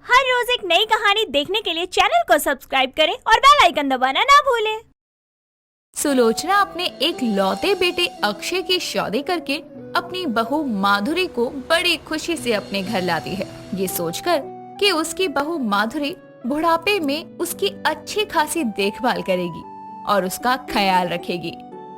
हर रोज एक नई कहानी देखने के लिए चैनल को सब्सक्राइब करें और बेल आइकन दबाना ना भूलें। सुलोचना अपने एक लौते बेटे अक्षय की शादी करके अपनी बहू माधुरी को बड़ी खुशी से अपने घर लाती है, ये सोचकर कि उसकी बहू माधुरी बुढ़ापे में उसकी अच्छी खासी देखभाल करेगी और उसका ख्याल रखेगी।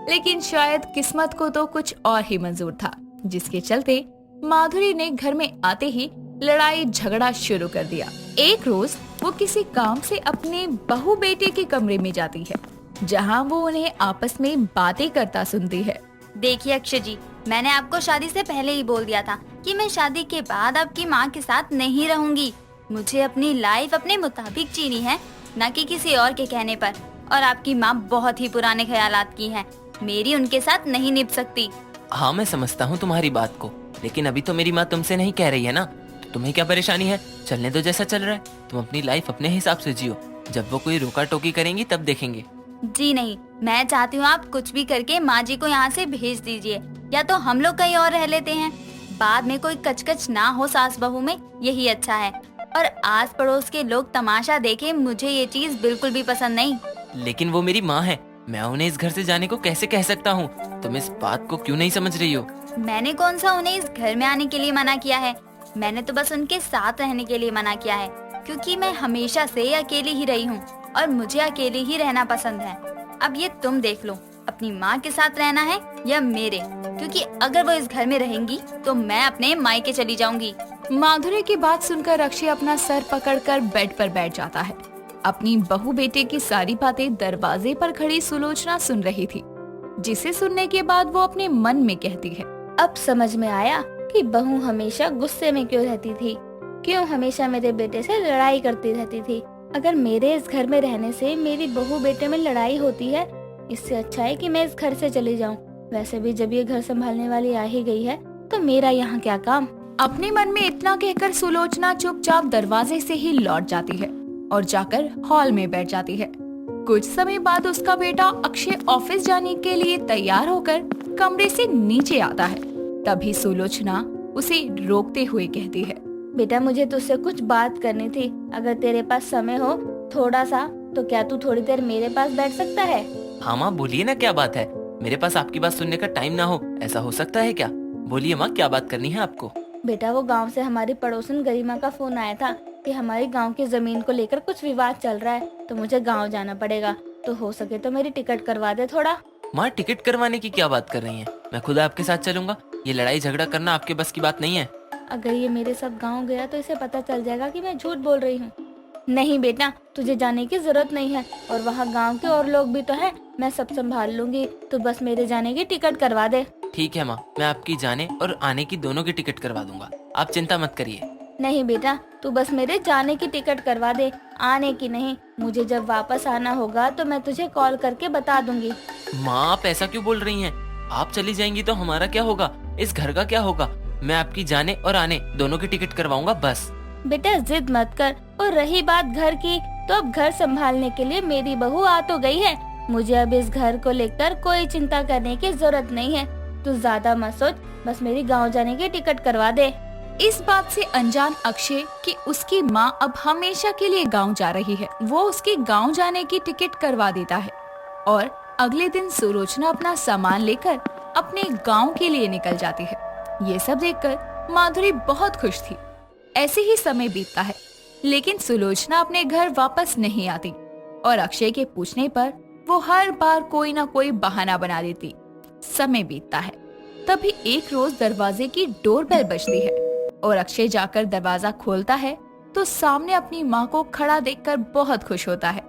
लेकिन शायद किस्मत को तो कुछ और ही मंजूर था, जिसके चलते माधुरी ने घर में आते ही लड़ाई झगड़ा शुरू कर दिया। एक रोज वो किसी काम से अपने बहू बेटे के कमरे में जाती है, जहां वो उन्हें आपस में बातें करता सुनती है। देखिए अक्षय जी, मैंने आपको शादी से पहले ही बोल दिया था कि मैं शादी के बाद आपकी माँ के साथ नहीं रहूंगी। मुझे अपनी लाइफ अपने मुताबिक जीनी है, न कि किसी और के कहने पर। और आपकी माँ बहुत ही पुराने ख्यालात की है, मेरी उनके साथ नहीं निभ सकती। हाँ, मैं समझता हूँ तुम्हारी बात को, लेकिन अभी तो मेरी माँ तुमसे नहीं कह रही है ना, तो तुम्हें क्या परेशानी है? चलने दो जैसा चल रहा है। तुम अपनी लाइफ अपने हिसाब से जियो, जब वो कोई रोका टोकी करेंगी तब देखेंगे। जी नहीं, मैं चाहती हूँ आप कुछ भी करके माँ जी को यहाँ से भेज दीजिए, या तो हम लोग कहीं और रह लेते हैं। बाद में कोई कचकच ना हो सास बहू में, यही अच्छा है। और आस पड़ोस के लोग तमाशा देखे, मुझे ये चीज बिल्कुल भी पसंद नहीं। लेकिन वो मेरी माँ है, मैं उन्हें इस घर से जाने को कैसे कह सकता हूँ? तुम इस बात को क्यों नहीं समझ रही हो? मैंने कौन सा उन्हें इस घर में आने के लिए मना किया है? मैंने तो बस उनके साथ रहने के लिए मना किया है, क्योंकि मैं हमेशा से अकेली ही रही हूँ और मुझे अकेले ही रहना पसंद है। अब ये तुम देख लो, अपनी माँ के साथ रहना है या मेरे, क्योंकि अगर वो इस घर में रहेंगी तो मैं अपने मायके चली जाऊंगी। माधुरी की बात सुनकर अक्षय अपना सर पकड़कर बेड पर बैठ जाता है। अपनी बहू बेटे की सारी बातें दरवाजे पर खड़ी सुलोचना सुन रही थी, जिसे सुनने के बाद वो अपने मन में कहती है, अब समझ में आया कि बहू हमेशा गुस्से में क्यों रहती थी, क्यों हमेशा मेरे बेटे से लड़ाई करती रहती थी। अगर मेरे इस घर में रहने से मेरी बहू बेटे में लड़ाई होती है, इससे अच्छा है कि मैं इस घर से चली जाऊं। वैसे भी जब ये घर संभालने वाली आ ही गई है तो मेरा यहाँ क्या काम। अपने मन में इतना कहकर सुलोचना चुपचाप दरवाजे से ही लौट जाती है और जाकर हॉल में बैठ जाती है। कुछ समय बाद उसका बेटा अक्षय ऑफिस जाने के लिए तैयार होकर कमरे से नीचे आता है। तभी सुलोचना उसे रोकते हुए कहती है, बेटा मुझे तुझसे कुछ बात करनी थी। अगर तेरे पास समय हो थोड़ा सा, तो क्या तू थोड़ी देर मेरे पास बैठ सकता है? हाँ माँ, बोलिए ना, क्या बात है? मेरे पास आपकी बात सुनने का टाइम ना हो, ऐसा हो सकता है क्या? बोलिए माँ, क्या बात करनी है आपको? बेटा वो गांव से हमारी पड़ोसन गरिमा का फोन आया था कि हमारी गांव की जमीन को लेकर कुछ विवाद चल रहा है, तो मुझे गांव जाना पड़ेगा। तो हो सके तो मेरी टिकट करवा दे थोड़ा। माँ, टिकट करवाने की क्या बात कर रही हैं? मैं खुद आपके साथ चलूंगा। ये लड़ाई झगड़ा करना आपके बस की बात नहीं है। अगर ये मेरे साथ गांव गया तो इसे पता चल जाएगा कि मैं झूठ बोल रही हूँ। नहीं बेटा, तुझे जाने की जरूरत नहीं है, और वहाँ गांव के और लोग भी तो हैं, मैं सब संभाल लूंगी। तू बस मेरे जाने की टिकट करवा दे। ठीक है माँ, मैं आपकी जाने और आने की दोनों की टिकट करवा दूंगा, आप चिंता मत करिए। नहीं बेटा, तू बस मेरे जाने की टिकट करवा दे, आने की नहीं। मुझे जब वापस आना होगा तो मैं तुझे कॉल करके बता दूंगी। माँ, आप ऐसा क्यों बोल रही हैं? आप चली जाएंगी तो हमारा क्या होगा? इस घर का क्या होगा? मैं आपकी जाने और आने दोनों की टिकट करवाऊंगा बस। बेटा जिद मत कर। और रही बात घर की, तो अब घर संभालने के लिए मेरी बहू आ तो गई है। मुझे अब इस घर को लेकर कोई चिंता करने की जरूरत नहीं है। तू ज्यादा मत सोच, बस मेरी गांव जाने की टिकट करवा दे। इस बात से अनजान अक्षय कि उसकी माँ अब हमेशा के लिए गांव जा रही है, वो उसकी गांव जाने की टिकट करवा देता है। और अगले दिन सुलोचना अपना सामान लेकर अपने गांव के लिए निकल जाती है। ये सब देखकर माधुरी बहुत खुश थी। ऐसे ही समय बीतता है, लेकिन सुलोचना अपने घर वापस नहीं आती और अक्षय के पूछने पर वो हर बार कोई ना कोई बहाना बना देती। समय बीतता है, तभी एक रोज दरवाजे की डोरबेल बजती है और अक्षय जाकर दरवाजा खोलता है तो सामने अपनी माँ को खड़ा देखकर बहुत खुश होता है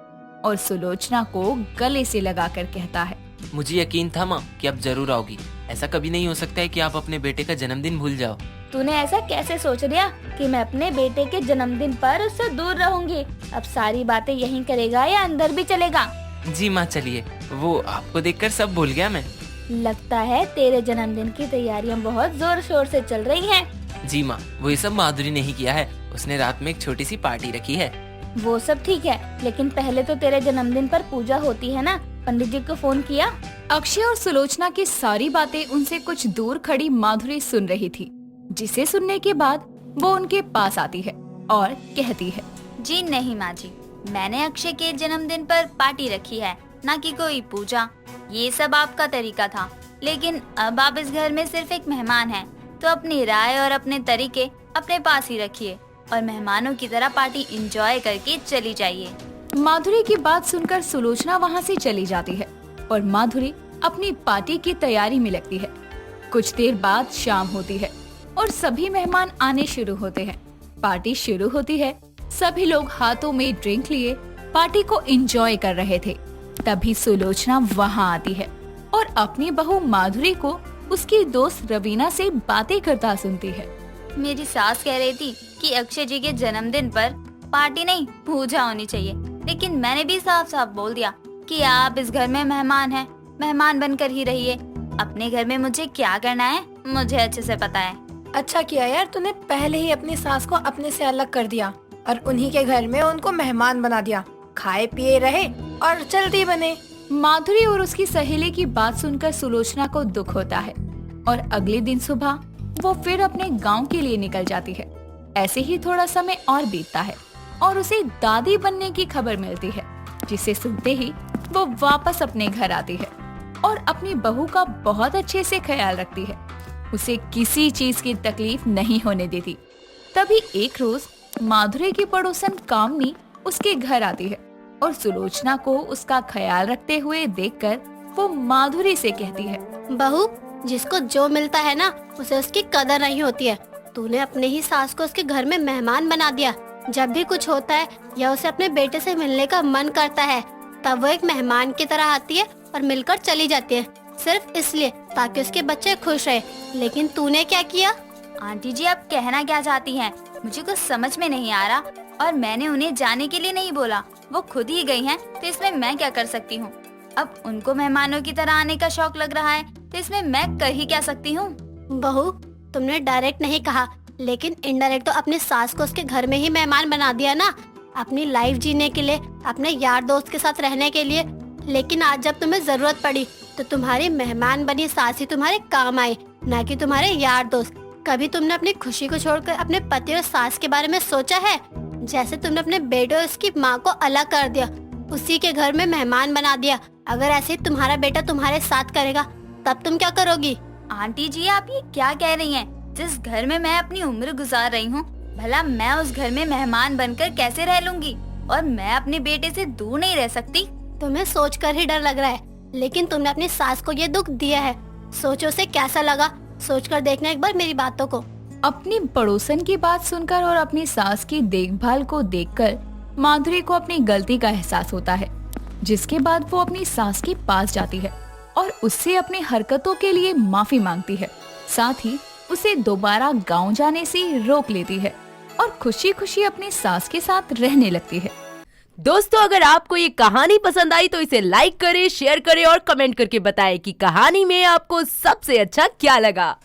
और सुलोचना को गले से लगाकर कहता है, मुझे यकीन था माँ कि आप जरूर आओगी। ऐसा कभी नहीं हो सकता है कि आप अपने बेटे का जन्मदिन भूल जाओ। तूने ऐसा कैसे सोच लिया कि मैं अपने बेटे के जन्मदिन पर उससे दूर रहूंगी? अब सारी बातें यहीं करेगा या अंदर भी चलेगा? जी माँ, चलिए, वो आपको देखकर सब भूल गया मैं। लगता है तेरे जन्मदिन की तैयारियां बहुत जोर शोर से चल रही हैं। जी माँ, वो ये सब माधुरी ने ही किया है। उसने रात में एक छोटी सी पार्टी रखी है। वो सब ठीक है, लेकिन पहले तो तेरे जन्मदिन पर पूजा होती है ना? पंडित जी को फोन किया? अक्षय और सुलोचना की सारी बातें उनसे कुछ दूर खड़ी माधुरी सुन रही थी, जिसे सुनने के बाद वो उनके पास आती है और कहती है, जी नहीं माँ जी, मैंने अक्षय के जन्मदिन पर पार्टी रखी है, ना कि कोई पूजा। ये सब आपका तरीका था, लेकिन अब आप इस घर में सिर्फ एक मेहमान हैं, तो अपनी राय और अपने तरीके अपने पास ही रखिए और मेहमानों की तरह पार्टी एंजॉय करके चली जाइए। माधुरी की बात सुनकर सुलोचना वहाँ से चली जाती है और माधुरी अपनी पार्टी की तैयारी में लगती है। कुछ देर बाद शाम होती है और सभी मेहमान आने शुरू होते हैं। पार्टी शुरू होती है। सभी लोग हाथों में ड्रिंक लिए पार्टी को एंजॉय कर रहे थे। तभी सुलोचना वहाँ आती है और अपनी बहू माधुरी को उसकी दोस्त रवीना से बातें करता सुनती है। मेरी सास कह रही थी कि अक्षय जी के जन्मदिन पर पार्टी नहीं पूजा होनी चाहिए, लेकिन मैंने भी साफ साफ बोल दिया कि आप इस घर में मेहमान हैं, मेहमान बनकर ही रहिए। अपने घर में मुझे क्या करना है मुझे अच्छे से पता है। अच्छा किया यार, तूने पहले ही अपनी सास को अपने से अलग कर दिया और उन्हीं के घर में उनको मेहमान बना दिया। खाए पिए रहे और चलती बने। माधुरी और उसकी सहेली की बात सुनकर सुलोचना को दुख होता है और अगले दिन सुबह वो फिर अपने गांव के लिए निकल जाती है। ऐसे ही थोड़ा समय और बीतता है और उसे दादी बनने की खबर मिलती है, जिसे सुनते ही वो वापस अपने घर आती है और अपनी बहू का बहुत अच्छे से ख्याल रखती है। उसे किसी चीज की तकलीफ नहीं होने देती। तभी एक रोज माधुरी की पड़ोसन कामनी उसके घर आती है और सुलोचना को उसका ख्याल रखते हुए देखकर वो माधुरी से कहती है, बहू, जिसको जो मिलता है ना उसे उसकी कदर नहीं होती है। तूने अपने ही सास को उसके घर में मेहमान बना दिया। जब भी कुछ होता है या उसे अपने बेटे से मिलने का मन करता है, तब वो एक मेहमान की तरह आती है और मिलकर चली जाती है, सिर्फ इसलिए ताकि उसके बच्चे खुश रहे। लेकिन तूने क्या किया? आंटी जी, आप कहना क्या चाहती हैं? मुझे कुछ समझ में नहीं आ रहा और मैंने उन्हें जाने के लिए नहीं बोला, वो खुद ही गई हैं, तो इसमें मैं क्या कर सकती हूँ? अब उनको मेहमानों की तरह आने का शौक लग रहा है, तो इसमें मैं कर ही क्या सकती हूँ? बहू, तुमने डायरेक्ट नहीं कहा, लेकिन इनडायरेक्ट तो अपनी सास को उसके घर में ही मेहमान बना दिया ना, अपनी लाइफ जीने के लिए, अपने यार दोस्त के साथ रहने के लिए। लेकिन आज जब तुम्हें जरूरत पड़ी तो तुम्हारी मेहमान बनी सास ही तुम्हारे काम आई, ना कि तुम्हारे यार दोस्त। कभी तुमने अपनी खुशी को छोड़कर अपने पति और सास के बारे में सोचा है? जैसे तुमने अपने बेटे और उसकी माँ को अलग कर दिया, उसी के घर में मेहमान बना दिया। अगर ऐसे ही तुम्हारा बेटा तुम्हारे साथ करेगा तब तुम क्या करोगी? आंटी जी, आप ये क्या कह रही हैं? जिस घर में मैं अपनी उम्र गुजार रही हूँ, भला मैं उस घर में मेहमान बनकर कैसे रह लूंगी? और मैं अपने बेटे से दूर नहीं रह सकती। तुम्हें सोचकर ही डर लग रहा है, लेकिन तुमने अपनी सास को ये दुख दिया है। सोचो उसे कैसा लगा, सोचकर देखना एक बार मेरी बातों को। अपनी पड़ोसन की बात सुनकर और अपनी सास की देखभाल को देखकर माधुरी को अपनी गलती का एहसास होता है, जिसके बाद वो अपनी सास के पास जाती है और उससे अपनी हरकतों के लिए माफी मांगती है। साथ ही उसे दोबारा गांव जाने से रोक लेती है और खुशी खुशी अपनी सास के साथ रहने लगती है। दोस्तों, अगर आपको ये कहानी पसंद आई तो इसे लाइक करें, शेयर करें और कमेंट करके बताएं कि कहानी में आपको सबसे अच्छा क्या लगा।